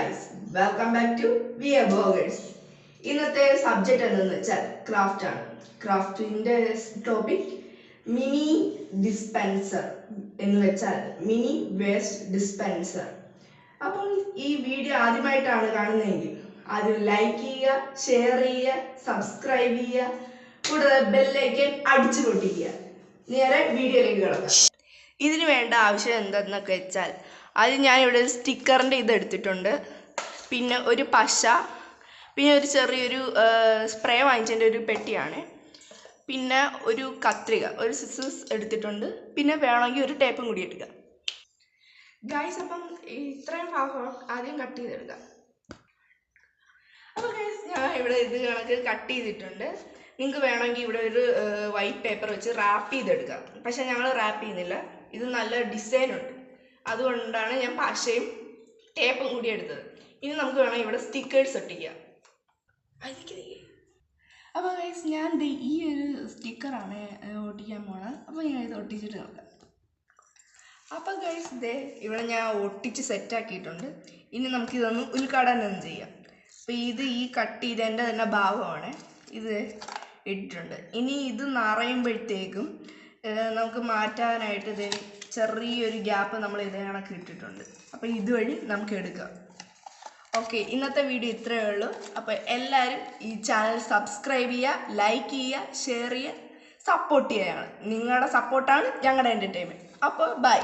guys, welcome back to VA Burgers. ഇന്നത്തെ subject എന്തെന്ന് വെച്ചാൽ ക്രാഫ്റ്റ് ആണ്. ക്രാഫ്റ്റിന്റെ ടോപ്പിക് മിനി ഡിസ്പെൻസർ എന്ന് വെച്ചാൽ മിനി വേസ്റ്റ് ഡിസ്പെൻസർ. അപ്പോൾ ഈ വീഡിയോ ആദ്യമായിട്ടാണ് കാണുന്നതെങ്കിൽ ആദ്യം ലൈക്ക് ചെയ്യുക, ഷെയർ ചെയ്യുക, സബ്സ്ക്രൈബ് ചെയ്യുക, കൂടാതെ ബെല്ലൈക്കൻ അടിച്ചു പൊട്ടിക്കുക. നേരെ വീഡിയോയിലേക്ക് കിടക്കാം. ഇതിന് വേണ്ട ആവശ്യം എന്തെന്നൊക്കെ വെച്ചാൽ ആദ്യം ഞാനിവിടെ ഒരു സ്റ്റിക്കറിൻ്റെ ഇത് എടുത്തിട്ടുണ്ട്, പിന്നെ ഒരു പശ, പിന്നെ ഒരു ചെറിയൊരു സ്പ്രേ വാങ്ങിച്ചതിൻ്റെ ഒരു പെട്ടിയാണ്, പിന്നെ ഒരു കത്രിക, ഒരു സിസേഴ്സ് എടുത്തിട്ടുണ്ട്, പിന്നെ വേണമെങ്കിൽ ഒരു ടേപ്പും കൂടി എടുക്കുക. ഗൈസ്, അപ്പം ഇത്രയും ഭാഗം ആദ്യം കട്ട് ചെയ്തെടുക്കാം. അപ്പോൾ ഗൈസ്, ഞാൻ ഇവിടെ ഇത് കണക്ക് കട്ട് ചെയ്തിട്ടുണ്ട്. നിങ്ങൾക്ക് വേണമെങ്കിൽ ഇവിടെ ഒരു വൈറ്റ് പേപ്പർ വെച്ച് റാപ്പ് ചെയ്തെടുക്കാം. പക്ഷേ ഞങ്ങൾ റാപ്പ് ചെയ്യുന്നില്ല, ഇത് നല്ല ഡിസൈനുണ്ട്, അതുകൊണ്ടാണ് ഞാൻ പശയും ടേപ്പും കൂടി എടുത്തത്. ഇനി നമുക്ക് വേണം ഇവിടെ സ്റ്റിക്കേഴ്സ് ഒട്ടിക്കാം. അപ്പോൾ ഗൈസ്, ഞാൻ ഈ ഒരു സ്റ്റിക്കറാണ് ഒട്ടിക്കാൻ പോണത്. അപ്പോൾ ഞാൻ ഇത് ഒട്ടിച്ചിട്ട് നോക്കാം. അപ്പോൾ ഗൈസ്, ഇവിടെ ഞാൻ ഒട്ടിച്ച് സെറ്റാക്കിയിട്ടുണ്ട്. ഇനി നമുക്കിതൊന്ന് ഉദ്ഘാടനം ചെയ്യാം. അപ്പോൾ ഇത് ഈ കട്ട് ചെയ്തതിൻ്റെ തന്നെ ഭാഗമാണ്, ഇത് ഇട്ടിട്ടുണ്ട്. ഇനി ഇത് നിറയുമ്പോഴത്തേക്കും നമുക്ക് മാറ്റാനായിട്ട് ഇത് ചെറിയൊരു ഗ്യാപ്പ് നമ്മൾ ഇതേ കണക്ക് ഇട്ടിട്ടുണ്ട്. അപ്പോൾ ഇതുവഴി നമുക്ക് എടുക്കാം. ഓക്കെ, ഇന്നത്തെ വീഡിയോ ഇത്രയേ ഉള്ളൂ. അപ്പോൾ എല്ലാവരും ഈ ചാനൽ സബ്സ്ക്രൈബ് ചെയ്യുക, ലൈക്ക് ചെയ്യുക, ഷെയർ ചെയ്യുക, സപ്പോർട്ട് ചെയ്യുക. നിങ്ങളുടെ സപ്പോർട്ടാണ് ഞങ്ങളുടെ എൻ്റർടൈൻമെൻറ്റ്. അപ്പോൾ ബൈ.